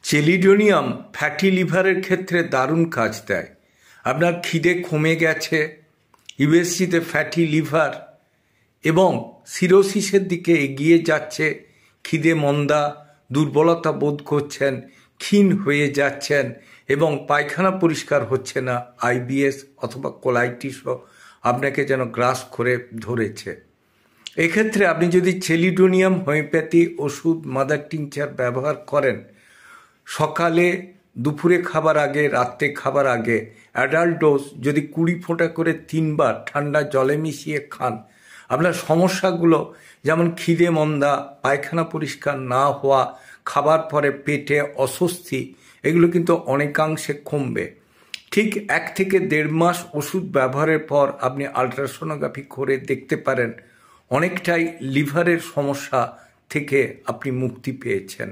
Chelidonium fatty লিভারের ক্ষেত্রে দারুণ কাজ দেয়। আপনার খিদে কমে গেছে, ইউএসজিতে ফ্যাটি লিভার এবং সিরোসিসের দিকে এগিয়ে যাচ্ছে, খিদে মন্দা, দুর্বলতা বোধ করছেন, ক্ষীণ হয়ে যাচ্ছেন এবং পায়খানা পরিষ্কার হচ্ছে না, আইবিএস অথবা কোলাইটিসও আপনাকে যেন গ্রাস করে ধরেছে। এক্ষেত্রে আপনি যদি চেলিডোনিয়াম হোমিওপ্যাথি ওষুধ মাদার টিংচার ব্যবহার করেন, সকালে, দুপুরে খাবার আগে, রাত্রে খাবার আগে অ্যাডাল্ট ডোজ যদি 20 ফোঁটা করে 3 বার ঠান্ডা জলে মিশিয়ে খান, আপনার সমস্যাগুলো যেমন খিদে মন্দা, পায়খানা পরিষ্কার না হওয়া, খাবার পরে পেটে অস্বস্তি, এগুলো কিন্তু অনেকাংশে কমবে। ঠিক 1 থেকে 1.5 মাস ওষুধ ব্যবহারের পর আপনি আলট্রাসোনোগ্রাফি করে দেখতে পারেন অনেকটাই লিভারের সমস্যা থেকে আপনি মুক্তি পেয়েছেন।